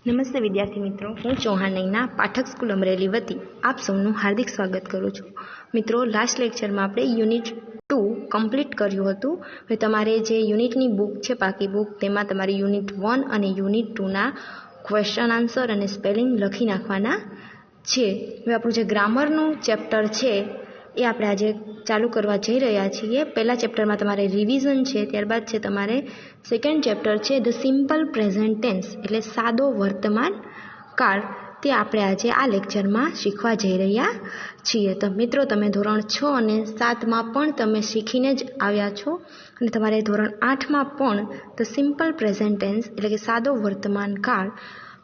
નમસ્તે વિદ્યાર્થી મિત્રો, હું ચૌહાણ નૈના પાઠક સ્કૂલ અમરેલી વતી આપ સૌનું હાર્દિક સ્વાગત કરું છું. મિત્રો, લાસ્ટ લેક્ચરમાં આપણે યુનિટ 2 કમ્પ્લીટ કર્યું હતું. હવે તમારે જે યુનિટની બુક છે, પાકી બુક, તેમાં તમારે યુનિટ 1 અને યુનિટ 2ના ક્વેશ્ચન આન્સર અને સ્પેલિંગ લખી નાખવાના છે. હવે આપણું જે ગ્રામરનું ચેપ્ટર છે એ આપણે આજે ચાલુ કરવા જઈ રહ્યા છીએ. પહેલા ચેપ્ટરમાં તમારે રિવિઝન છે, ત્યારબાદ છે તમારે સેકન્ડ ચેપ્ટર છે ધ સિમ્પલ પ્રેઝન્ટ ટેન્સ, એટલે સાદો વર્તમાન કાળ. તે આપણે આજે આ લેક્ચરમાં શીખવા જઈ રહ્યા છીએ. તો મિત્રો, તમે ધોરણ 6 અને 7માં પણ તમે શીખીને જ આવ્યા છો અને તમારે ધોરણ 8માં પણ ધ સિમ્પલ પ્રેઝન્ટ ટેન્સ એટલે કે સાદો વર્તમાન કાળ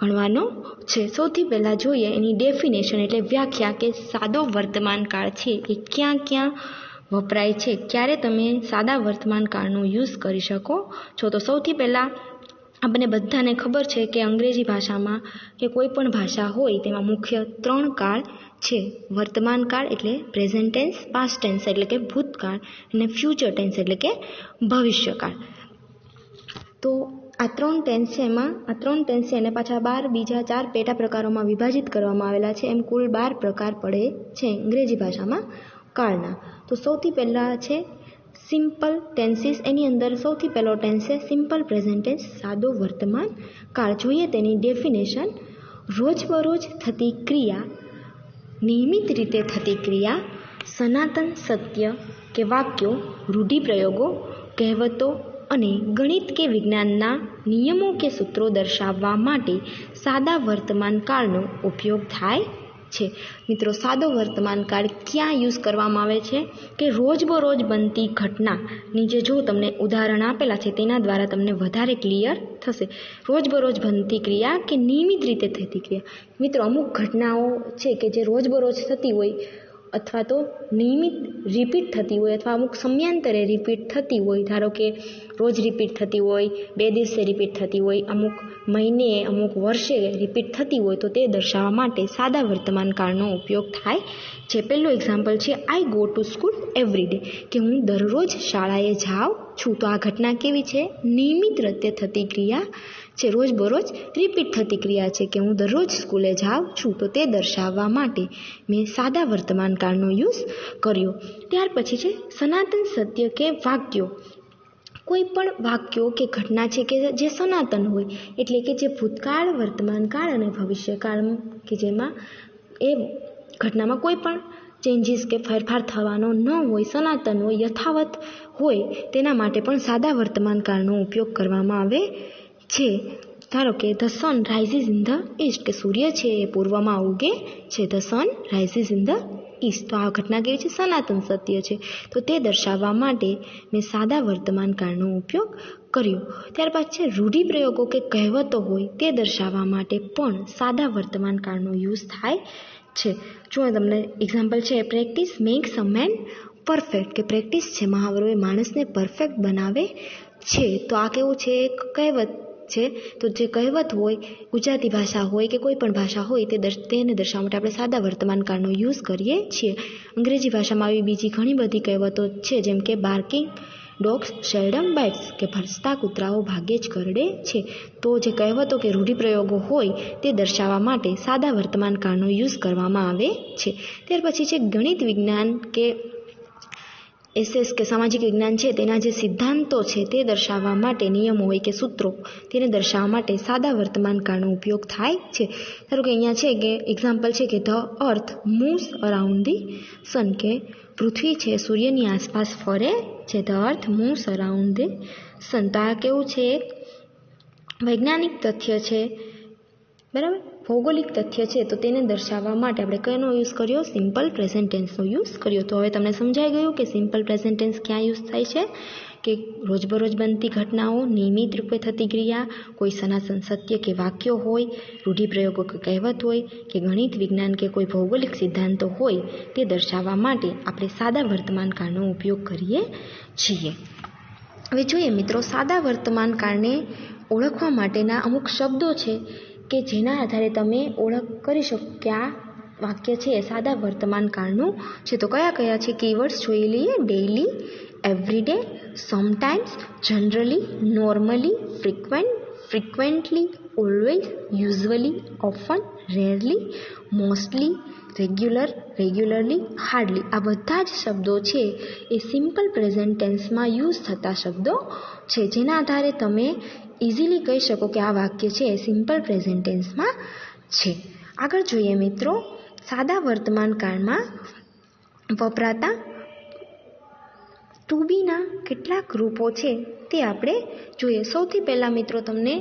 ભણવાનો છે. સૌથી પહેલાં જોઈએ એની ડેફિનેશન એટલે વ્યાખ્યા, કે સાદો વર્તમાન કાળ છે એ ક્યાં ક્યાં વપરાય છે, ક્યારે તમે સાદા વર્તમાન કાળનો યુઝ કરી શકો છો. તો સૌથી પહેલાં આપણને બધાને ખબર છે કે અંગ્રેજી ભાષામાં કે કોઈ પણ ભાષા હોય તેમાં મુખ્ય 3 કાળ છે. વર્તમાન કાળ એટલે પ્રેઝન્ટ ટેન્સ, પાસ્ટ ટેન્સ એટલે કે ભૂતકાળ, અને ફ્યુચર ટેન્સ એટલે કે ભવિષ્યકાળ. તો આ 3 ટેન્સ છે, એમાં આ 3 ટેન્સ છે અને પાછા 12 બીજા 4 પેટા પ્રકારોમાં વિભાજિત કરવામાં આવેલા છે. એમ કુલ 12 પ્રકાર પડે છે અંગ્રેજી ભાષામાં કાળના. તો સૌથી પહેલાં છે સિમ્પલ ટેન્સીસ. એની અંદર સૌથી પહેલો ટેન્સ છે સિમ્પલ પ્રેઝન્ટ ટેન્સ, સાદો વર્તમાન કાળ. જોઈએ તેની ડેફિનેશન. રોજબરોજ થતી ક્રિયા, નિયમિત રીતે થતી ક્રિયા, સનાતન સત્ય કે વાક્યો, રૂઢિપ્રયોગો, કહેવતો અને ગણિત કે વિજ્ઞાનના નિયમો કે સૂત્રો દર્શાવવા માટે સાદા વર્તમાન કાળનો ઉપયોગ થાય છે. મિત્રો, સાદો વર્તમાન કાળ ક્યાં યુઝ કરવામાં આવે છે? કે રોજબરોજ બનતી ઘટનાની જે જો તમને ઉદાહરણ આપેલા છે તેના દ્વારા તમને વધારે ક્લિયર થશે. રોજબરોજ બનતી ક્રિયા કે નિયમિત રીતે થતી ક્રિયા. મિત્રો, અમુક ઘટનાઓ છે કે જે રોજબરોજ થતી હોય અથવા તો નિયમિત રિપીટ થતી હોય અથવા અમુક સમયાંતરે રિપીટ થતી હોય. ધારો કે રોજ રિપીટ થતી હોય, 2 દિવસે રિપીટ થતી હોય, અમુક મહિને, અમુક વર્ષે રિપીટ થતી હોય, તો તે દર્શાવવા માટે સાદા વર્તમાન કાળનો ઉપયોગ થાય છે. પહેલું એક્ઝામ્પલ છે I go to school every day, કે હું દરરોજ શાળાએ જાઉં છું. તો આ ઘટના કેવી છે? નિયમિત રીતે થતી ક્રિયા છે, રોજબરોજ રિપીટ થતી ક્રિયા છે કે હું દરરોજ સ્કૂલે જાઉં છું. તો તે દર્શાવવા માટે મેં સાદા વર્તમાન કાળનો યુઝ કર્યો. ત્યાર પછી છે સનાતન સત્ય કે વાક્યો. કોઈ પણ વાક્યો કે ઘટના છે કે જે સનાતન હોય, એટલે કે જે ભૂતકાળ, વર્તમાન કાળ અને ભવિષ્યકાળ કે જેમાં એ ઘટનામાં કોઈ પણ ચેન્જીસ કે ફેરફાર થવાનો ન હોય, સનાતન હોય, યથાવત હોય, તેના માટે પણ સાદા વર્તમાન કાળનો ઉપયોગ કરવામાં આવે છે. ધારો કે the sun rises in the East, કે સૂર્ય છે એ પૂર્વમાં ઉગે છે. The sun rises in the East. તો આ ઘટના કેવી છે? સનાતન સત્ય છે. તો તે દર્શાવવા માટે મેં સાદા વર્તમાન કાળનો ઉપયોગ કર્યો. ત્યારબાદ છે રૂઢિપ્રયોગો કે કહેવતો હોય, તે દર્શાવવા માટે પણ સાદા વર્તમાન કાળનો યુઝ થાય છે. જો તમને એક્ઝામ્પલ છે પ્રેક્ટિસ મેક્સ અ મેન પરફેક્ટ, કે પ્રેક્ટિસ છે મહાવરો એ માણસને પરફેક્ટ બનાવે છે. તો આ કેવું છે? એક કહેવત છે. તો જે કહેવત હોય, ગુજરાતી ભાષા હોય કે કોઈ પણ ભાષા હોય, તેને દર્શાવવા માટે આપણે સાદા વર્તમાન કાળનો યુઝ કરીએ છીએ. અંગ્રેજી ભાષામાં આવી બીજી ઘણી બધી કહેવતો છે, જેમ કે બાર્કિંગ ડોગ્સ સેલ્ડમ બાઇટ્સ, કે ભસતા કૂતરાઓ ભાગ્યે જ કરડે છે. તો જે કહેવતો કે રૂઢિપ્રયોગો હોય તે દર્શાવવા માટે સાદા વર્તમાન કાળનો યુઝ કરવામાં આવે છે. ત્યાર પછી છે ગણિત, વિજ્ઞાન કે એસએસ કે સામાજિક વિજ્ઞાન છે તેના જે સિદ્ધાંતો છે તે દર્શાવવા માટે નિયમો હોય કે સૂત્રો, તેને દર્શાવવા માટે સાદા વર્તમાન કાળનો ઉપયોગ થાય છે. ધારો કે અહીંયા છે કે એક્ઝામ્પલ છે કે the earth moves around the sun, કે પૃથ્વી છે સૂર્યની આસપાસ ફરે છે. The earth moves around the sun. તો આ કેવું છે? એક વૈજ્ઞાનિક તથ્ય છે, બરાબર, ભૌગોલિક તથ્ય છે. તો તેને દર્શાવવા માટે આપણે કયો યુઝ કર્યો? સિમ્પલ પ્રેઝન્ટ ટેન્સનો યુઝ કર્યો. તો હવે તમને સમજાઈ ગયું કે સિમ્પલ પ્રેઝન્ટ ટેન્સ ક્યાં યુઝ થાય છે? કે રોજબરોજ બનતી ઘટનાઓ, નિયમિત રૂપે થતી ક્રિયા, કોઈ સનાતન સત્ય કે વાક્યો હોય, રૂઢિપ્રયોગો કે કહેવત હોય, કે ગણિત, વિજ્ઞાન કે કોઈ ભૌગોલિક સિદ્ધાંતો હોય, તે દર્શાવવા માટે આપણે સાદા વર્તમાન કાળનો ઉપયોગ કરીએ છીએ. હવે જોઈએ મિત્રો, સાદા વર્તમાન કાળને ઓળખવા માટેના અમુક શબ્દો છે કે જેના આધારે તમે ઓળખ કરી શકો કે આ વાક્ય છે એ સાદા વર્તમાન કાળનું છે. તો કયા કયા છે કીવર્ડ્સ જોઈ લઈએ. Daily, every day, sometimes, generally, normally, frequently, always, usually, often, rarely, mostly, regular, regularly, hardly. આ બધા જ શબ્દો છે એ સિમ્પલ પ્રેઝન્ટ ટેન્સમાં યુઝ થતા શબ્દો છે, જેના આધારે તમે ઇઝીલી કહી શકો કે આ વાક્ય છે એ સિમ્પલ પ્રેઝન્ટ ટેન્સમાં છે. આગળ જોઈએ મિત્રો, સાદા વર્તમાન કાળમાં વપરાતા ટુ બીના કેટલાક રૂપો છે તે આપણે જોઈએ. સૌથી પહેલાં મિત્રો તમને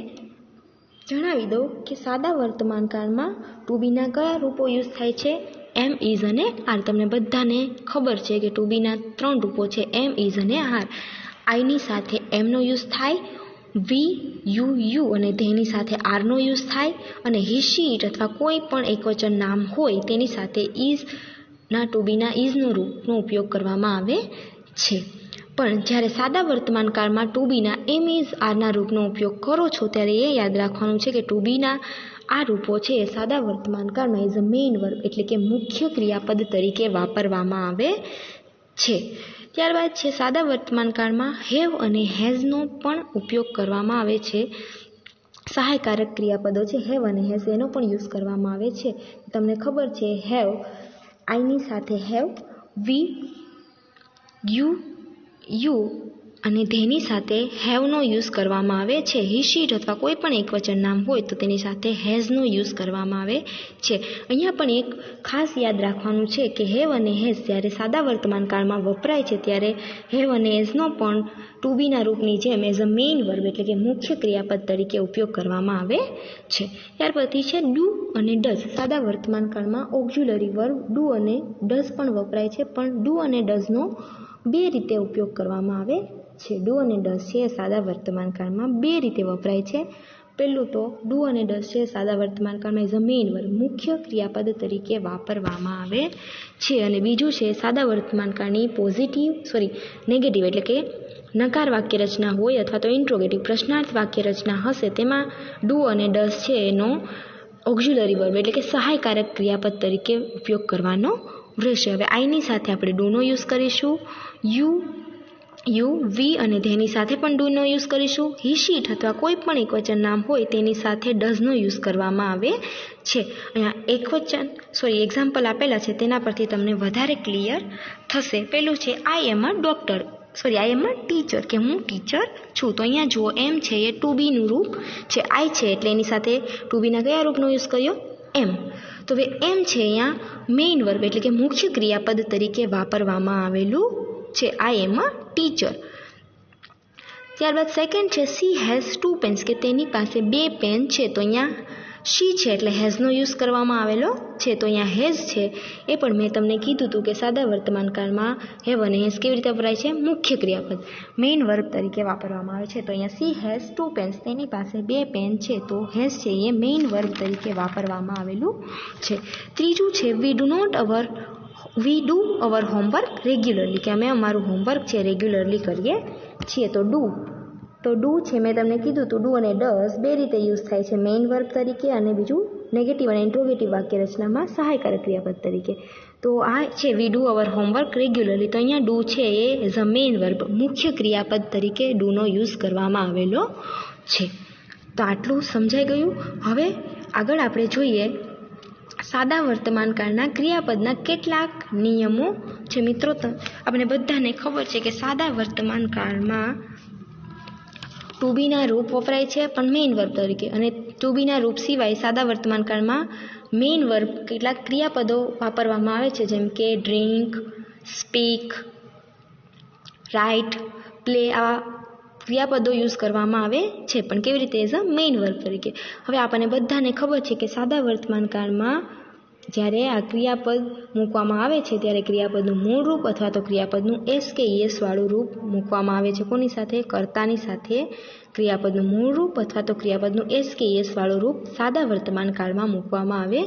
જણાવી દઉં કે સાદા વર્તમાન કાળમાં ટુ બીના કયા રૂપો યુઝ થાય છે? એમ, ઇઝ અને આર. તમને બધાને ખબર છે કે ટુ બીના 3 રૂપો છે, એમ, ઇઝ અને આર. આઈની સાથે એમનો યુઝ થાય, વી, યુ અને તેની સાથે આરનો યુઝ થાય, અને હી, શી, ઇટ અથવા કોઈ પણ એકવચન નામ હોય તેની સાથે ઇઝના ટુ બીના ઇઝનો રૂપનો ઉપયોગ કરવામાં આવે છે. પણ જ્યારે સાદા વર્તમાન કાળમાં ટુ બીના એમ, ઇઝ, આરના રૂપનો ઉપયોગ કરો છો ત્યારે એ યાદ રાખવાનું છે કે ટુ બીના આ રૂપો છે એ સાદા વર્તમાન કાળમાં એઝ અ મેઇન વર્બ એટલે કે મુખ્ય ક્રિયાપદ તરીકે વાપરવામાં આવે છે. ત્યારબાદ છે સાદા વર્તમાન કાળમાં હેવ અને હેઝનો પણ ઉપયોગ કરવામાં આવે છે. સહાયકારક ક્રિયાપદો છે હેવ અને હેઝ, એનો પણ યુઝ કરવામાં આવે છે. તમને ખબર છે હેવ, આઈની સાથે હેવ, વી, યુ અને ધેની સાથે હેવનો યુઝ કરવામાં આવે છે. હી, શી, ઇટ અથવા કોઈ પણ એકવચન નામ હોય તો તેની સાથે હેઝનો યુઝ કરવામાં આવે છે. અહીંયા પણ એક ખાસ યાદ રાખવાનું છે કે હેવ અને હેઝ જ્યારે સાદા વર્તમાન કાળમાં વપરાય છે ત્યારે હેવ અને હેઝનો પણ ટુ બીના રૂપની જેમ એઝ અ મેઇન વર્બ એટલે કે મુખ્ય ક્રિયાપદ તરીકે ઉપયોગ કરવામાં આવે છે. ત્યાર પછી છે ડુ અને ડઝ. સાદા વર્તમાન કાળમાં ઓક્ઝ્યુલરી વર્બ ડુ અને ડઝ પણ વપરાય છે, પણ ડુ અને ડઝનો 2 રીતે ઉપયોગ કરવામાં આવે છે. ડુ અને ડઝ છે સાદા વર્તમાન કાળમાં 2 રીતે વપરાય છે. પહેલું તો ડુ અને ડઝ છે સાદા વર્તમાન કાળમાં એઝ અ મેઇન વર્બ મુખ્ય ક્રિયાપદ તરીકે વાપરવામાં આવે છે, અને બીજું છે સાદા વર્તમાન કાળની નેગેટિવ એટલે કે નકાર વાક્ય રચના હોય અથવા તો ઇન્ટ્રોગેટિવ પ્રશ્નાર્થ વાક્ય રચના હશે તેમાં ડુ અને ડઝ છે એનો ઓક્ઝ્યુલરી વર્બ એટલે કે સહાયકારક ક્રિયાપદ તરીકે ઉપયોગ કરવાનો રહેશે. હવે આઈની સાથે આપણે ડુનો યુઝ કરીશું, યુ, વી અને તેની સાથે પણ ડુનો યુઝ કરીશું. હી, શી, ઇટ અથવા કોઈ પણ એકવચન નામ હોય તેની સાથે ડઝનો યુઝ કરવામાં આવે છે. અહીંયા એક્ઝામ્પલ આપેલા છે તેના પરથી તમને વધારે ક્લિયર થશે. પેલું છે આઈ એમ અ ટીચર, કે હું ટીચર છું. તો અહીંયા જુઓ એમ છે એ ટુ બીનું રૂપ છે, આઈ છે એટલે એની સાથે ટુ બીના કયા રૂપનો યુઝ કર્યો? એમ. તો હવે એમ છે અહીંયા મેઇન વર્બ એટલે કે મુખ્ય ક્રિયાપદ તરીકે વાપરવામાં આવેલું છે, આઈ એમ અ ટીચર. ત્યારબાદ સેકન્ડ છે સી હેઝ 2 પેન્સ, કે તેની પાસે 2 પેન છે. તો અહીંયા શી છે એટલે હેઝનો યુઝ કરવામાં આવેલો છે. તો અહીંયા હેઝ છે એ પણ મેં તમને કીધું હતું કે સાદા વર્તમાન કાળમાં હેવ અને હેઝ કેવી રીતે વપરાય છે? મુખ્ય ક્રિયાપદ મેઇન વર્બ તરીકે વાપરવામાં આવે છે. તો અહીંયા સી હેઝ 2 પેન્સ, તેની પાસે 2 પેન છે. તો હેઝ છે એ મેઇન વર્બ તરીકે વાપરવામાં આવેલું છે. ત્રીજું છે we do our homework regularly, કે અમે અમારું હોમવર્ક છે રેગ્યુલરલી કરીએ છીએ. તો ડુ છે મેં તમને કીધું હતું ડુ અને ડઝ 2 રીતે યુઝ થાય છે, મેઇન વર્બ તરીકે અને બીજું નેગેટિવ અને ઇન્ટ્રોગેટિવ વાક્ય રચનામાં સહાયકારક ક્રિયાપદ તરીકે. તો આ છે we do our homework regularly. તો અહીંયા ડુ છે એ એઝ અ મેઇન વર્બ મુખ્ય ક્રિયાપદ તરીકે ડુનો યુઝ કરવામાં આવેલો છે. તો આટલું સમજાઈ ગયું. હવે આગળ આપણે જોઈએ સાદા વર્તમાન કાળના ક્રિયાપદના કેટલાક નિયમો છે. મિત્રો આપણે બધાને ખબર છે કે સાદા વર્તમાન કાળમાં ટુ બીના રૂપ વપરાય છે પણ મેઇન વર્બ તરીકે, અને ટુ બીના રૂપ સિવાય સાદા વર્તમાન કાળમાં મેઇન વર્બ કેટલાક ક્રિયાપદો વાપરવામાં આવે છે, જેમ કે ડ્રિંક, સ્પીક, રાઇટ, પ્લે. આ ક્રિયાપદો યુઝ કરવામાં આવે છે પણ કેવી રીતે? એઝ અ મેઇન વર્બ તરીકે. હવે આપણને બધાને ખબર છે કે સાદા વર્તમાન કાળમાં જ્યારે આ ક્રિયાપદ મૂકવામાં આવે છે ત્યારે ક્રિયાપદનું મૂળ રૂપ અથવા તો ક્રિયાપદનું એસ કે ઈએસ વાળું રૂપ મૂકવામાં આવે છે. કોની સાથે? કર્તાની સાથે ક્રિયાપદનું મૂળ રૂપ અથવા તો ક્રિયાપદનું એસ કે ઈએસ વાળું રૂપ સાદા વર્તમાન કાળમાં મૂકવામાં આવે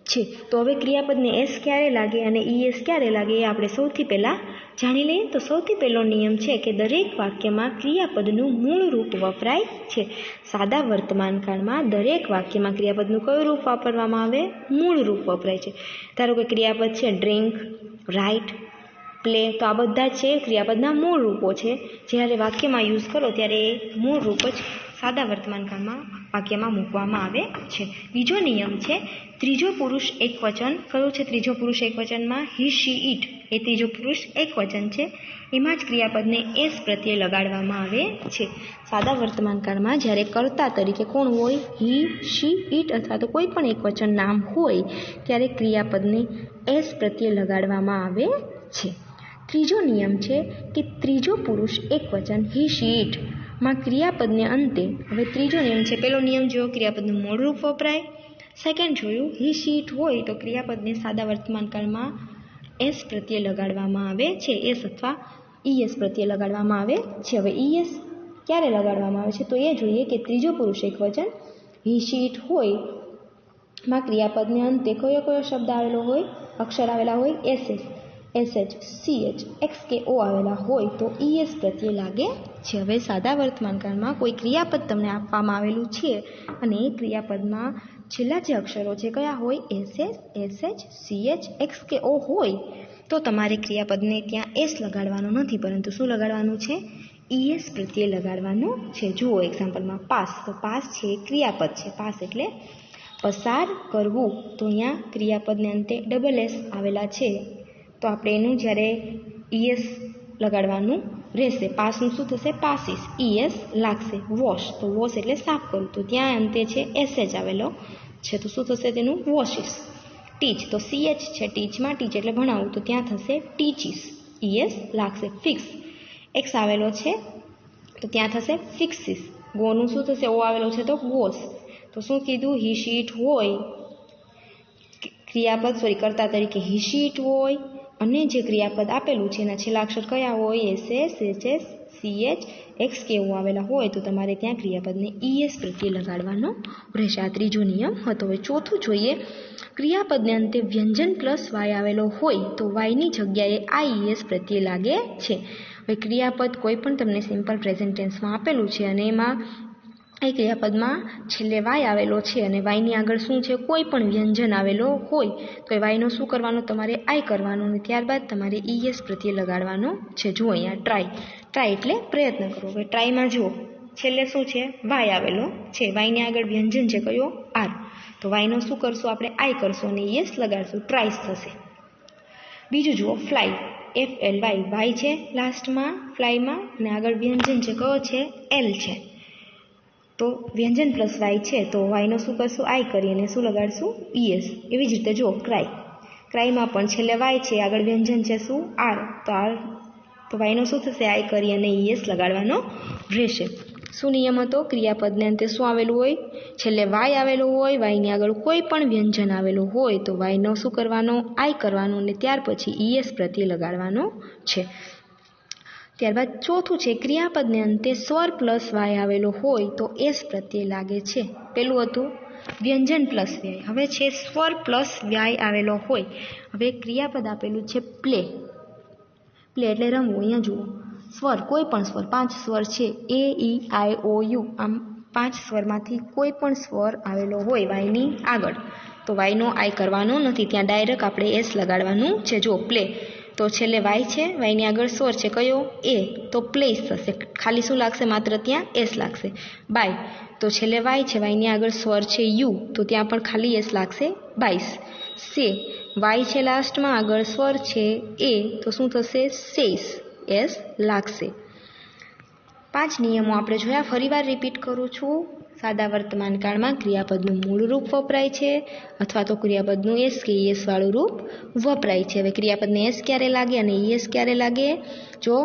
છે. તો હવે ક્રિયાપદને એસ ક્યારે લાગે અને ઈએસ ક્યારે લાગે એ આપણે સૌથી પહેલાં જાણી લઈએ. તો સૌથી પહેલો નિયમ છે કે દરેક વાક્યમાં ક્રિયાપદનું મૂળ રૂપ વપરાય છે. સાદા વર્તમાન કાળમાં દરેક વાક્યમાં ક્રિયાપદનું કયું રૂપ વાપરવામાં આવે? મૂળ રૂપ વપરાય છે. ધારો કે ક્રિયાપદ છે ડ્રિંક, રાઇટ, પ્લે, તો આ બધા છે ક્રિયાપદના મૂળ રૂપો છે. જ્યારે વાક્યમાં યુઝ કરો ત્યારે એ મૂળ રૂપ જ સાદા વર્તમાનકાળમાં વાક્યમાં મૂકવામાં આવે છે. બીજો નિયમ છે ત્રીજો પુરુષ એકવચન. કયો છે ત્રીજો પુરુષ એકવચનમાં? હી, શી, ઇટ એ ત્રીજો પુરુષ એકવચન છે. એમાં જ ક્રિયાપદને એસ પ્રત્યે લગાડવામાં આવે છે. સાદા વર્તમાનકાળમાં જ્યારે કર્તા તરીકે કોણ હોય? હી, શી, ઇટ અથવા તો કોઈ પણ એકવચન નામ હોય ત્યારે ક્રિયાપદને એસ પ્રત્યે લગાડવામાં આવે છે. ત્રીજો નિયમ છે કે ત્રીજો પુરુષ એકવચન હી, શી, ઇટ માં ક્રિયાપદને અંતે, હવે ત્રીજો નિયમ છે, પેલો નિયમ જોયો ક્રિયાપદનું મૂળ રૂપ વપરાય. સેકન્ડ જોયું હી, શી, ઇટ હોય તો ક્રિયાપદને સાદા વર્તમાનકાળમાં એસ પ્રત્યે લગાડવામાં આવે છે, એસ અથવા ઈએસ પ્રત્યે લગાડવામાં આવે છે. હવે ઈએસ ક્યારે લગાડવામાં આવે છે તો એ જોઈએ કે ત્રીજો પુરુષ એકવચન હી, શી, ઇટ હોય માં ક્રિયાપદને અંતે કયો કયો શબ્દ આવેલો હોય, અક્ષર આવેલા હોય? એસએસ, એસએચ, સીએચ, એક્સ કે ઓ આવેલા હોય તો ઈએસ પ્રત્યે લાગે છે. હવે સાદા વર્તમાનકાળમાં કોઈ ક્રિયાપદ તમને આપવામાં આવેલું છે અને એ ક્રિયાપદમાં છેલ્લા જે અક્ષરો છે કયા હોય? એસએસ, એસએચ, સીએચ, એક્સ કે ઓ હોય તો તમારે ક્રિયાપદને ત્યાં એસ લગાડવાનો નથી, પરંતુ શું લગાડવાનું છે? ઈએસ પ્રત્યે લગાડવાનું છે. જુઓ એક્ઝામ્પલમાં પાસ, તો પાસ છે એ ક્રિયાપદ છે. પાસ એટલે પસાર કરવું, તો અહીંયા ક્રિયાપદને અંતે ડબલ એસ આવેલા છે તો આપણે એનું જ્યારે ઈએસ લગાડવાનું રહેશે. પાસનું શું થશે? પાસીસ, ઈએસ લાગશે. વોશ, તો વોશ એટલે સાફ કરવું, તો ત્યાં અંતે છે એસએચ આવેલો છે તો શું થશે તેનું? વોશિસ. ટીચ, તો સીએચ છે ટીચમાં, ટીચ એટલે ભણાવવું, તો ત્યાં થશે ટીચીસ, ઈએસ લાગશે. ફિક્સ, એક્સ આવેલો છે તો ત્યાં થશે ફિક્સિસ. ગોનું શું થશે? ઓ આવેલો છે તો ગોસ. તો શું કીધું? હી, શી, ઇટ હોય ક્રિયાપદ, કર્તા તરીકે હી, શી, ઇટ હોય અને જે ક્રિયાપદ આપેલું છે એના છેલ્લા અક્ષર કયા હોય? એસએસ, એચએસ, સીએચ, એક્સ કે ઓ આવેલા હોય તો તમારે ત્યાં ક્રિયાપદને ઈએસ પ્રત્યે લગાડવાનો રહેશે. આ ત્રીજો નિયમ હતો. હવે ચોથું જોઈએ, ક્રિયાપદને અંતે વ્યંજન પ્લસ વાય આવેલો હોય તો વાયની જગ્યાએ આઈએસ પ્રત્યે લાગે છે. હવે ક્રિયાપદ કોઈ પણ તમને સિમ્પલ પ્રેઝન્ટ ટેન્સમાં આપેલું છે અને એમાં એ ક્રિયાપદમાં છેલ્લે વાય આવેલો છે અને વાયની આગળ શું છે? કોઈ પણ વ્યંજન આવેલો હોય તો એ વાયનો શું કરવાનો? તમારે આઈ કરવાનો અને ત્યારબાદ તમારે ઈએસ પ્રત્યે લગાડવાનો છે. જુઓ અહીંયા ટ્રાય, ટ્રાય એટલે પ્રયત્ન કરો. હવે ટ્રાયમાં જુઓ છેલ્લે શું છે? વાય આવેલો છે, વાયની આગળ વ્યંજન છે કયો? આર, તો વાયનો શું કરશું? આપણે આઈ કરશું અને ઈએસ લગાડશું, ટ્રાઇસ થશે. બીજું જુઓ fly, F L Y, Y છે લાસ્ટમાં ફ્લાયમાં અને આગળ વ્યંજન છે કયો છે? એલ છે, તો વ્યંજન પ્લસ વાય છે તો વાયનો શું કરશું? આઈ કરી અને શું લગાડશું? ઈએસ. એવી જ રીતે જુઓ ક્રાય, ક્રાયમાં પણ છેલ્લે વાય છે, આગળ વ્યંજન છે શું? આર, તો આર તો વાયનો શું થશે? આઈ કરી અને ઈએસ લગાડવાનો રહેશે. શું નિયમ હતો? ક્રિયાપદને અંતે શું આવેલું હોય? છેલ્લે વાય આવેલું હોય, વાયની આગળ કોઈ પણ વ્યંજન આવેલું હોય તો વાયનો શું કરવાનો? આઈ કરવાનો અને ત્યાર પછી ઈએસ પ્રત્યે લગાડવાનો છે. ત્યારબાદ ચોથું છે, ક્રિયાપદને અંતે સ્વર પ્લસ વાય આવેલો હોય તો એસ પ્રત્યે લાગે છે. પેલું હતું વ્યંજન પ્લસ વાય, હવે છે સ્વર પ્લસ વાય આવેલો હોય. હવે ક્રિયાપદ આપેલું છે પ્લે, પ્લે એટલે રમવું. અહીંયા જુઓ સ્વર, કોઈ પણ સ્વર, 5 સ્વર છે, એ, ઈ, આઈ, ઓ, યુ, આમ 5 સ્વરમાંથી કોઈ પણ સ્વર આવેલો હોય વાયની આગળ તો વાયનો આઈ કરવાનો નથી, ત્યાં ડાયરેક્ટ આપણે એસ લગાડવાનું છે. જો પ્લે, તો છેલ્લે વાય છે, વાયની આગળ સ્વર છે કયો? એ, તો પ્લેસ થશે, ખાલી શું લાગશે? માત્ર ત્યાં એસ લાગશે. બાય, તો છેલ્લે વાય છે, વાયની આગળ સ્વર છે યુ, તો ત્યાં પણ ખાલી એસ લાગશે, બાઈસ. સે, વાય છે લાસ્ટમાં, આગળ સ્વર છે એ, તો શું થશે? સેસ, એસ લાગશે. 5 નિયમો આપણે જોયા. ફરીવાર રિપીટ કરું છું. સાદા વર્તમાન કાળમાં ક્રિયાપદનું મૂળ રૂપ વપરાય છે અથવા તો ક્રિયાપદનું એસ કે ઈએસ વાળું રૂપ વપરાય છે. હવે ક્રિયાપદને એસ ક્યારે લાગે અને ઈએસ ક્યારે લાગે? જો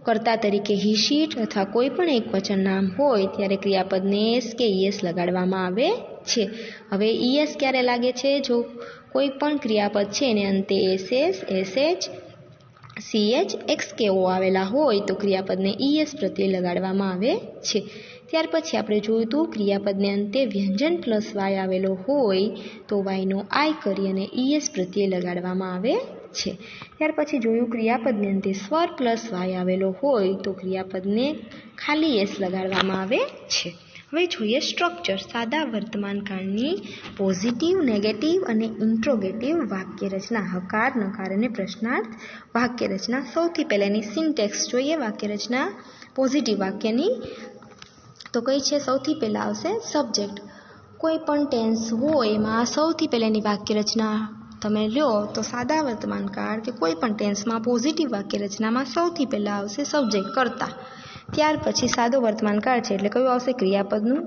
કર્તા તરીકે હી, શી, ઇટ અથવા કોઈ પણ એક વચન નામ હોય ત્યારે ક્રિયાપદને એસ કે ઈએસ લગાડવામાં આવે છે. હવે ઈએસ ક્યારે લાગે છે? જો કોઈ પણ ક્રિયાપદ છે એને અંતે એસએસ, એસએચ, સીએચ, એક્સ કે ઓ આવેલા હોય તો ક્રિયાપદને ઈએસ પ્રત્યે લગાડવામાં આવે છે. ત્યાર પછી આપણે જોયું હતું ક્રિયાપદને અંતે વ્યંજન પ્લસ વાય આવેલો હોય તો વાયનો આઈ કરી અને ઈએસ પ્રત્યે લગાડવામાં આવે છે. ત્યાર પછી જોયું ક્રિયાપદને અંતે સ્વર પ્લસ વાય આવેલો હોય તો ક્રિયાપદને ખાલી એસ લગાડવામાં આવે છે. હવે જોઈએ સ્ટ્રક્ચર. સાદા વર્તમાન કાળની પોઝિટિવ, નેગેટિવ અને ઇન્ટ્રોગેટિવ વાક્ય રચના, હકાર, નકાર અને પ્રશ્નાર્થ વાક્ય રચના. સૌથી પહેલાંની સિન્ટેક્સ જોઈએ વાક્ય રચના પોઝિટિવ વાક્યની. તો કઈ છે? સૌથી પહેલાં આવશે સબ્જેક્ટ. કોઈ પણ ટેન્સ હોય એમાં સૌથી પહેલાંની વાક્ય રચના તમે લો તો સાદા વર્તમાનકાળ કે કોઈ પણ ટેન્સમાં પોઝિટિવ વાક્ય રચનામાં સૌથી પહેલાં આવશે સબ્જેક્ટ કર્તા. ત્યાર પછી સાદો વર્તમાનકાળ છે એટલે કયું આવશે? ક્રિયાપદનું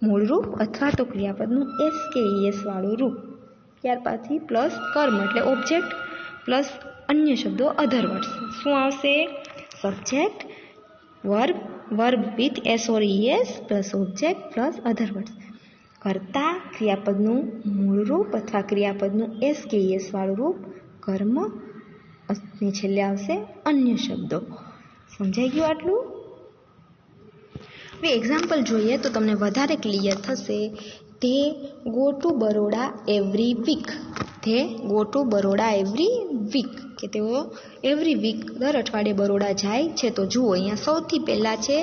મૂળ રૂપ અથવા તો ક્રિયાપદનું SKES વાળું રૂપ. ત્યાર પછી પ્લસ કર્મ એટલે ઓબ્જેક્ટ પ્લસ અન્ય શબ્દો અધર વર્ડ્સ. શું આવશે? Subject verb verb with SORES plus object plus other words. કર્તા ક્રિયાપદનું મૂળ રૂપ અથવા ક્રિયાપદનું SKES વાળું રૂપ, કર્મ અને છેલ્લે આવશે અન્ય શબ્દો. સમજાઈ ગયું આટલું? હવે એક્ઝામ્પલ જોઈએ તો તમને વધારે ક્લિયર થશે. They go to Baroda every week. They go to Baroda every week કે તેઓ એવરી વીક દર અઠવાડિયે બરોડા જાય છે. તો જુઓ અહીંયા સૌથી પહેલાં છે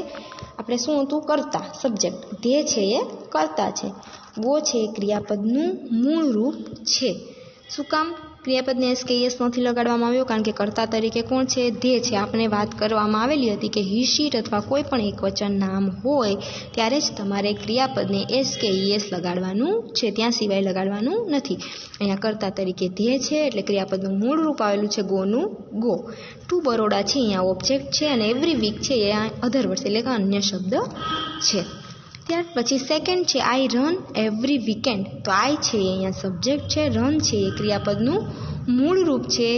આપણે શું હતું? કર્તા સબ્જેક્ટ. તે છે એ કર્તા છે. ગો છે એ ક્રિયાપદનું મૂળ રૂપ છે. શું કામ ક્રિયાપદને SKES નથી લગાડવામાં આવ્યો? કારણ કે કર્તા તરીકે કોણ છે? ધ્યેય છે. આપણે વાત કરવામાં આવેલી હતી કે હી શીટ અથવા કોઈ પણ એક વચન નામ હોય ત્યારે જ તમારે ક્રિયાપદને SKES લગાડવાનું છે, ત્યાં સિવાય લગાડવાનું નથી. અહીંયા કર્તા તરીકે ધ્યેય છે એટલે ક્રિયાપદનું મૂળ રૂપ આવેલું છે ગોનું ગો. ટુ બરોડા છે અહીંયા ઓબ્જેક્ટ છે અને એવરી વીક છે એ અધર વર્ડ્સ એટલે કે અન્ય શબ્દ છે. ત્યાર પછી સેકન્ડ છે આઈ રન એવરી વીકેન્ડ. તો આઈ છે એ અહીંયા સબ્જેક્ટ છે, રન છે એ ક્રિયાપદનું મૂળ રૂપ છે,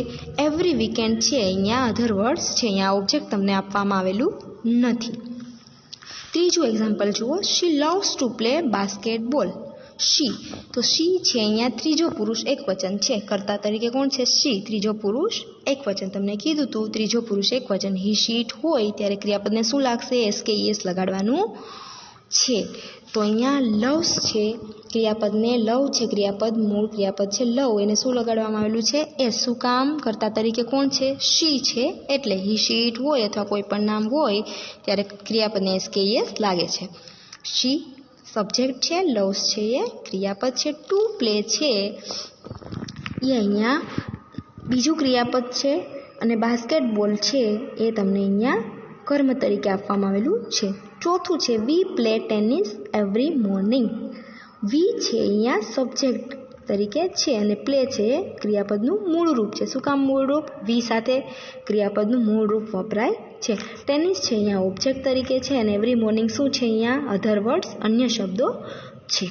એવરી વીકેન્ડ છે અહીંયા અધર વર્ડ્સ છે, અહીંયા ઓબ્જેક્ટ તમને આપવામાં આવેલું નથી. ત્રીજું એક્ઝામ્પલ જુઓ. શી લવ્સ ટુ પ્લે બાસ્કેટબોલ. શી તો શી છે અહીંયા ત્રીજો પુરુષ એક વચન છે. કર્તા તરીકે કોણ છે? શી. ત્રીજો પુરુષ એક વચન. તમને કીધું હતું ત્રીજો પુરુષ એક વચન હી શીટ હોય ત્યારે ક્રિયાપદને શું લાગશે? SKES લગાડવાનું છે. તો અહીંયા લવ્સ છે ક્રિયાપદને, લવ છે ક્રિયાપદ, મૂળ ક્રિયાપદ છે લવ, એને શું લગાડવામાં આવેલું છે? એસ. શું કામ? કર્તા તરીકે કોણ છે? શી છે એટલે હી શીટ હોય અથવા કોઈ પણ નામ હોય ત્યારે ક્રિયાપદને SKES લાગે છે. શી સબ્જેક્ટ છે, લવ્સ છે એ ક્રિયાપદ છે, ટુ પ્લે છે એ અહીંયા બીજું ક્રિયાપદ છે અને બાસ્કેટબોલ છે એ તમને અહીંયા કર્મ તરીકે આપવામાં આવેલું છે. ચોથું છે we play tennis every morning. We છે અહીંયા સબ્જેક્ટ તરીકે છે અને પ્લે છે એ ક્રિયાપદનું મૂળ રૂપ છે. શું કામ મૂળ રૂપ? વી સાથે ક્રિયાપદનું મૂળ રૂપ વપરાય છે. ટેનિસ છે અહીંયા ઓબ્જેક્ટ તરીકે છે અને એવરી મોર્નિંગ શું છે? અહીંયા અધર વર્ડ્સ અન્ય શબ્દો છે.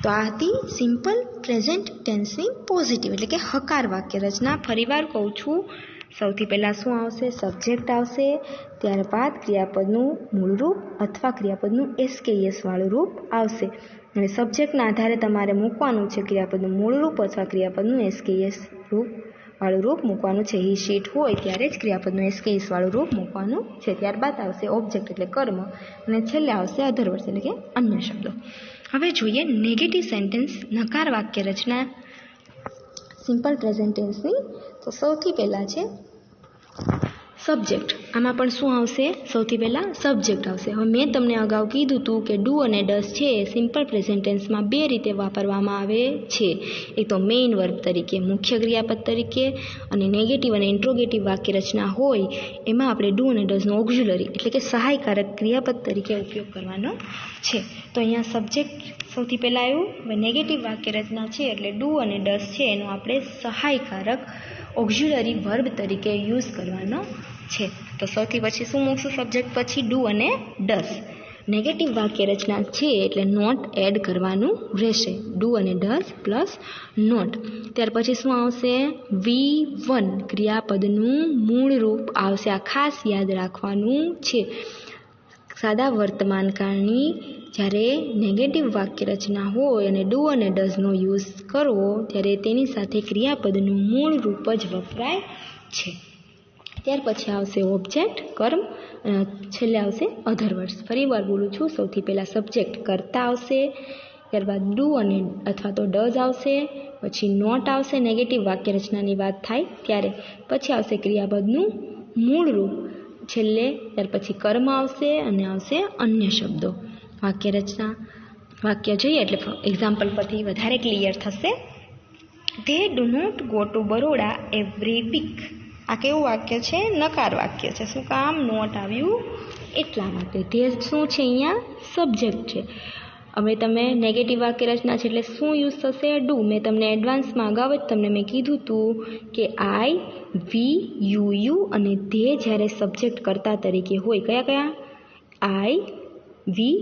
તો આ હતી સિમ્પલ પ્રેઝન્ટ ટેન્સની પોઝિટિવ એટલે કે હકાર વાક્ય રચના. ફરીવાર કહું છું, સૌથી પહેલાં શું આવશે? સબ્જેક્ટ આવશે, ત્યારબાદ ક્રિયાપદનું મૂળ રૂપ અથવા ક્રિયાપદનું SKES વાળું રૂપ આવશે અને સબ્જેક્ટના આધારે તમારે મૂકવાનું છે ક્રિયાપદનું મૂળ રૂપ અથવા ક્રિયાપદનું SKES વાળું રૂપ મૂકવાનું છે. હી શીટ હોય ત્યારે જ ક્રિયાપદનું SKES વાળું રૂપ મૂકવાનું છે. ત્યારબાદ આવશે ઓબ્જેક્ટ એટલે કર્મ અને છેલ્લે આવશે અધર વર્ડ્સ એટલે કે અન્ય શબ્દો. હવે જોઈએ નેગેટિવ સેન્ટેન્સ નકાર વાક્ય રચના સિમ્પલ પ્રેઝન્ટ ટેન્સની. તો સૌથી પહેલાં છે સબ્જેક્ટ. આમાં પણ શું આવશે? સૌથી પહેલાં સબ્જેક્ટ આવશે. હવે મેં તમને અગાઉ કીધું હતું કે ડુ અને ડસ છે સિમ્પલ પ્રેઝન્ટ ટેન્સમાં બે રીતે વાપરવામાં આવે છે. એક તો મેઇન વર્બ તરીકે, મુખ્ય ક્રિયાપદ તરીકે, અને નેગેટિવ અને ઇન્ટ્રોગેટિવ વાક્ય રચના હોય એમાં આપણે ડુ અને ડઝનો ઓક્ઝિલરી એટલે કે સહાયકારક ક્રિયાપદ તરીકે ઉપયોગ કરવાનો છે. તો અહીંયા સબ્જેક્ટ સૌથી પહેલાં આવ્યું. હવે નેગેટિવ વાક્ય રચના છે એટલે ડુ અને ડસ છે એનો આપણે સહાયકારક ઓક્ઝિલરી વર્બ તરીકે યુઝ કરવાનો છે. તો સૌથી પછી શું મૂકશું? સબ્જેક્ટ પછી ડુ અને ડસ. નેગેટિવ વાક્ય રચના છે એટલે નોટ એડ કરવાનું રહેશે. ડુ અને ડસ પ્લસ નોટ. ત્યાર પછી શું આવશે? V1 ક્રિયાપદનું મૂળ રૂપ આવશે. આ ખાસ યાદ રાખવાનું છે. સાદા વર્તમાનકાળની જ્યારે નેગેટિવ વાક્ય રચના હોય અને ડુ અને ડઝનો યુઝ કરવો ત્યારે તેની સાથે ક્રિયાપદનું મૂળ રૂપ જ વપરાય છે. ત્યાર પછી આવશે ઓબ્જેક્ટ કર્મ અને છેલ્લે આવશે અધર વર્ડ્સ. ફરીવાર બોલું છું, સૌથી પહેલાં સબ્જેક્ટ કર્તા આવશે, ત્યારબાદ ડુ અને અથવા તો ડઝ આવશે, પછી નોટ આવશે નેગેટિવ વાક્ય રચનાની વાત થાય ત્યારે, પછી આવશે ક્રિયાપદનું મૂળ રૂપ, છેલ્લે ત્યાર પછી કર્મ આવશે અને આવશે અન્ય શબ્દો. વાક્ય રચના વાક્ય જોઈએ એટલે એક્ઝામ્પલ પરથી વધારે ક્લિયર થશે. They do not go to Baroda every week. આ કેવું વાક્ય છે? નકાર વાક્ય છે. શું કામ? નોટ આવ્યું એટલા માટે. ધ્યેય શું છે? અહીંયા સબ્જેક્ટ છે. હવે તમે નેગેટિવ વાક્ય રચના છે એટલે શું યુઝ થશે? ડુ. મેં તમને એડવાન્સમાં અગાઉ જ તમને મેં કીધું હતું કે આઈ, વી, યુ અને ધ્યેય જ્યારે સબ્જેક્ટ કર્તા તરીકે હોય. કયા? આઈ, વી,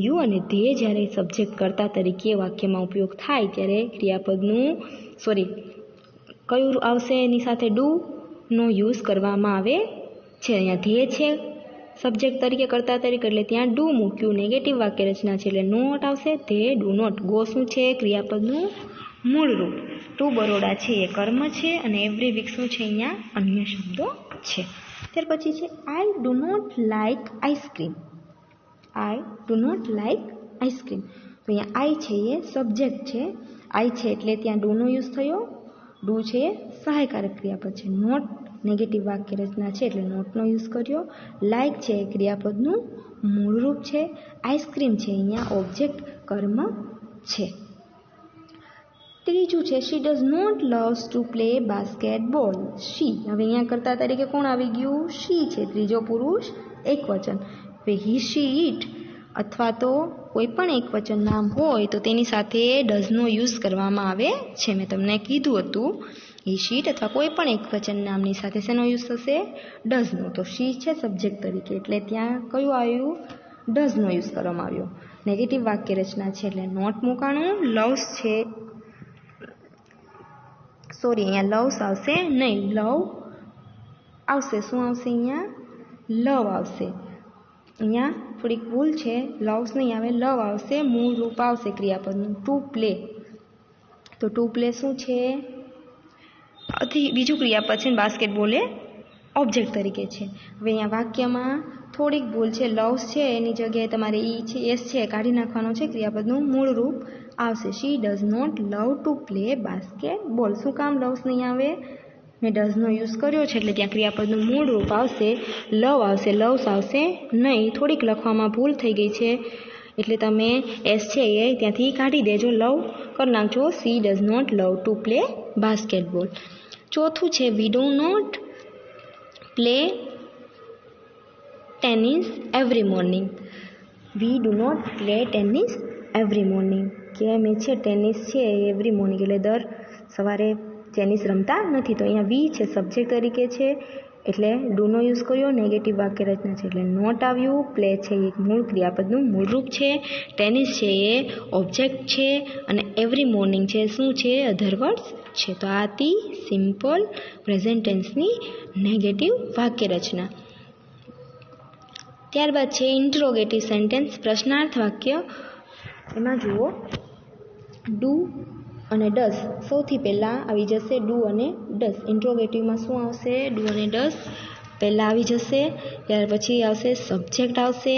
યુ અને ધ્યેય જ્યારે સબ્જેક્ટ કર્તા તરીકે વાક્યમાં ઉપયોગ થાય ત્યારે ક્રિયાપદનું કયું આવશે? એની સાથે ડુ નો યુઝ કરવામાં આવે છે. અહીંયા ધ્યેય છે સબ્જેક્ટ તરીકે કર્તા તરીકે એટલે ત્યાં ડુ મૂક્યું. નેગેટિવ વાક્ય રચના છે એટલે નોટ આવશે. તે ડુ નોટ. ગો શું છે? ક્રિયાપદનું મૂળ રૂપ. ટુ બરોડા છે એ કર્મ છે અને એવરી વીક શું છે? અહીંયા અન્ય શબ્દો છે. ત્યાર પછી છે I do not like ice cream. I do not like ice cream. તો અહીંયા આઈ છે એ સબ્જેક્ટ છે. આઈ છે એટલે ત્યાં ડુનો યુઝ થયો. ડુ છે એ સહાયકારક ક્રિયાપદ છે. નોટ નેગેટિવ વાક્ય રચના છે એટલે નોટનો યુઝ કર્યો. લાઇક છે એ ક્રિયાપદનું મૂળરૂપ છે. આઈસ્ક્રીમ છે અહીંયા ઓબ્જેક્ટ કર્મ છે. ત્રીજું છે she does not loves to play basketball. She. હવે અહીંયા કર્તા તરીકે કોણ આવી ગયું? શી છે. ત્રીજો પુરુષ એકવચન. હવે હી, શી, ઇટ અથવા તો કોઈ પણ એકવચન નામ હોય તો તેની સાથે ડઝનો યુઝ કરવામાં આવે છે. મેં તમને કીધું હતું હી, શીટ અથવા કોઈ પણ એકવચન નામની સાથે શેનો યુઝ થશે? ડઝનો. તો શી છે સબ્જેક્ટ તરીકે એટલે ત્યાં કયું આવ્યું? ડઝનો યુઝ કરવામાં આવ્યો. નેગેટિવ વાક્ય રચના છે એટલે નોટ મૂકાણું. લવ્સ છે અહીંયા લવ્સ આવશે નહીં. લવ આવશે. શું આવશે? અહીંયા લવ આવશે. અહીંયા થોડીક ભૂલ છે. લવ્સ નહીં આવે, લવ આવશે. મૂળ રૂપ આવશે ક્રિયાપદનું ટુ પ્લે. તો ટુ પ્લે શું છે? બીજું ક્રિયાપદ છે. બાસ્કેટબોલ એ ઓબ્જેક્ટ તરીકે છે. હવે અહીંયા વાક્યમાં થોડીક ભૂલ છે. લવ્સ છે એની જગ્યાએ તમારે ઈ છે એસ છે કાઢી નાખવાનો છે. ક્રિયાપદનું મૂળ રૂપ આવશે. She does not love to play basketball. શું કામ લવ્સ નહીં આવે? મેં ડઝનો યુઝ કર્યો છે એટલે ત્યાં ક્રિયાપદનું મૂળ રૂપ આવશે. લવ આવશે. લવ્સ આવશે નહીં. થોડીક લખવામાં ભૂલ થઈ ગઈ છે એટલે તમે એસ છે એ ત્યાંથી કાઢી દેજો. લવ કરી નાખજો. She does not love to play basketball. ચોથું છે we do not play tennis every morning. We do not play tennis every morning. કે અમે છે ટેનિસ છે એવરી મોર્નિંગ એટલે દર સવારે ટેનિસ રમતા નથી. તો અહીંયા વી છે સબ્જેક્ટ તરીકે છે એટલે ડુનો યુઝ કર્યો. નેગેટિવ વાક્ય રચના છે એટલે નોટ આવ્યું. પ્લે છે એક મૂળ ક્રિયાપદનું મૂળરૂપ છે. ટેનિસ છે એ ઓબ્જેક્ટ છે અને એવરી મોર્નિંગ છે શું છે? અધરવર્ડ્સ છે. તો આ હતી સિમ્પલ પ્રેઝન્ટ ટેન્સની નેગેટિવ વાક્ય રચના. ત્યારબાદ છે ઇન્ટ્રોગેટિવ સેન્ટેન્સ, પ્રશ્નાર્થ વાક્ય. એમાં જુઓ ડુ અને ડઝ સૌથી પહેલાં આવી જશે. ડુ અને ડઝ. ઇન્ટ્રોગેટિવમાં શું આવશે? ડુ અને ડઝ પહેલાં આવી જશે. ત્યાર પછી આવશે સબ્જેક્ટ આવશે,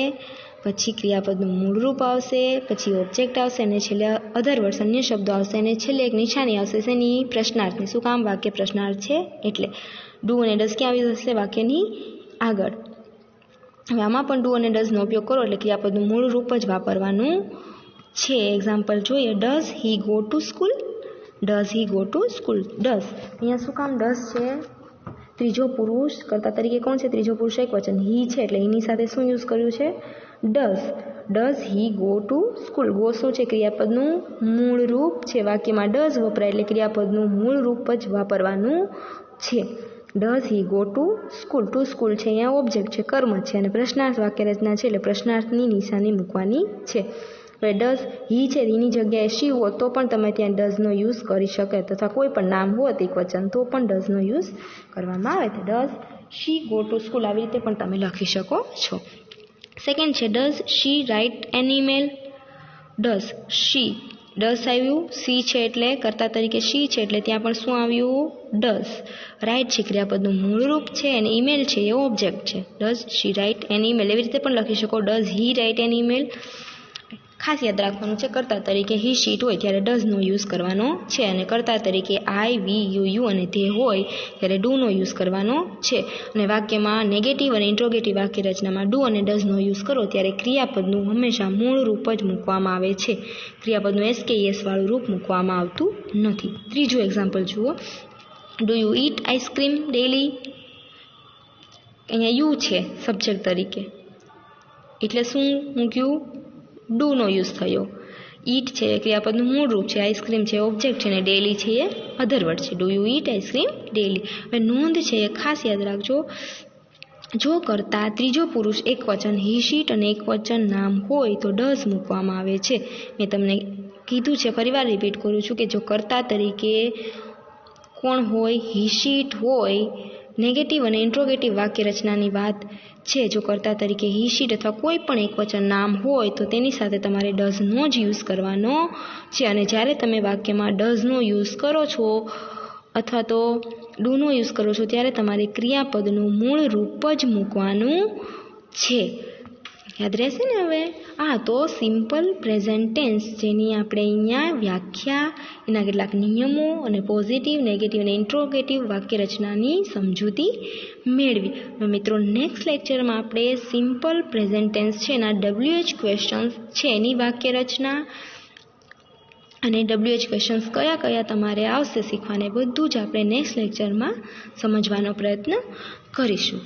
પછી ક્રિયાપદનું મૂળરૂપ આવશે, પછી ઓબ્જેક્ટ આવશે અને છેલ્લે અધર વર્ડ્સ અન્ય શબ્દો આવશે અને છેલ્લે એક નિશાની આવશે શેની? પ્રશ્નાર્થની. શું કામ? વાક્ય પ્રશ્નાર્થ છે એટલે. ડુ અને ડઝ ક્યાં આવી જશે? વાક્યની આગળ. હવે આમાં પણ ડુ અને ડઝનો ઉપયોગ કરો એટલે ક્રિયાપદનું મૂળ રૂપ જ વાપરવાનું છે. એક્ઝામ્પલ જોઈએ. Does he go to school. Does he go to school. Does અહીંયા શું કામ ડઝ છે? ત્રીજો પુરુષ કર્તા તરીકે કોણ છે? ત્રીજો પુરુષ એકવચન હી છે એટલે એની સાથે શું યુઝ કર્યું છે? Does. Does he go to school. Go શું છે? ક્રિયાપદનું મૂળ રૂપ છે. વાક્યમાં ડઝ વપરાય એટલે ક્રિયાપદનું મૂળ રૂપ જ વાપરવાનું છે. Does he go to school. To school છે અહીંયા ઓબ્જેક્ટ છે, કર્મ છે અને પ્રશ્નાર્થ વાક્ય રચના છે એટલે પ્રશ્નાર્થની નિશાની મૂકવાની છે. હવે ડઝ હી છે એની જગ્યાએ શી હોત તો પણ તમે ત્યાં ડઝનો યુઝ કરી શકે તથા કોઈ પણ નામ હોત એકવચન તો પણ ડઝનો યુઝ કરવામાં આવે. Does she go to school આવી રીતે પણ તમે લખી શકો છો. સેકન્ડ છે does she write an email. Does she. Does આવ્યું. સી છે એટલે કર્તા તરીકે શી છે એટલે ત્યાં પણ શું આવ્યું? ડઝ. રાઇટ છે ક્રિયાપદનું મૂળરૂપ છે અને ઈમેલ છે એ ઓબ્જેક્ટ છે. Does she write an email એવી રીતે પણ લખી શકો. Does he write an email. ખાસ યાદ રાખવાનું છે કર્તા તરીકે હી શીટ હોય ત્યારે ડઝનો યુઝ કરવાનો છે અને કર્તા તરીકે આઈ, વી, યુ અને ધે હોય ત્યારે ડુનો યુઝ કરવાનો છે. અને વાક્યમાં નેગેટિવ અને ઇન્ટ્રોગેટિવ વાક્ય રચનામાં ડુ અને ડઝનો યુઝ કરો ત્યારે ક્રિયાપદનું હંમેશા મૂળ રૂપ જ મૂકવામાં આવે છે. ક્રિયાપદનું એસ કે એસ વાળું રૂપ મૂકવામાં આવતું નથી. ત્રીજું એક્ઝામ્પલ જુઓ. Do you it ice cream daily? અહીંયા યુ છે સબ્જેક્ટ તરીકે, એટલે શું મૂક્યું? ડુનો યુઝ થયો. ઈટ છે ક્રિયાપદનું મૂળ રૂપ છે, આઈસ્ક્રીમ છે ઓબ્જેક્ટ છે, અને ડેલી છે એ અધરવર્ડ છે. Do you it ice cream daily? હવે નોંધ છે એ ખાસ યાદ રાખજો, જો કરતા ત્રીજો પુરુષ એકવચન હી શીટ અને એકવચન નામ હોય તો ડઝ મૂકવામાં આવે છે. મેં તમને કીધું છે, ફરીવાર રિપીટ કરું છું કે જો કર્તા તરીકે કોણ હોય? હી શીટ હોય. નેગેટિવ અને ઇન્ટ્રોગેટિવ વાક્ય રચનાની વાત છે. જો કર્તા તરીકે હી શીટ અથવા કોઈ પણ એકવચન નામ હોય તો તેની સાથે તમારે ડઝનો જ યુઝ કરવાનો છે. અને જ્યારે તમે વાક્યમાં ડઝનો યુઝ કરો છો અથવા તો ડુનો યુઝ કરો છો ત્યારે તમારે ક્રિયાપદનું મૂળ રૂપ જ મૂકવાનું છે. યાદ રહેશે ને? હવે તો સિમ્પલ પ્રેઝન્ટ ટેન્સ, જેની આપણે અહીંયા વ્યાખ્યા, એના કેટલાક નિયમો અને પોઝિટિવ, નેગેટિવ અને ઇન્ટ્રોગેટિવ વાક્ય રચનાની સમજૂતી મેળવી. હવે મિત્રો નેક્સ્ટ લેક્ચરમાં આપણે સિમ્પલ પ્રેઝન્ટ ટેન્સ છે એના WH ક્વેશ્ચન્સ છે એની વાક્ય રચના અને WH ક્વેશ્ચન્સ કયા કયા તમારે આવશે શીખવાને, બધું જ આપણે નેક્સ્ટ લેક્ચરમાં સમજવાનો પ્રયત્ન કરીશું.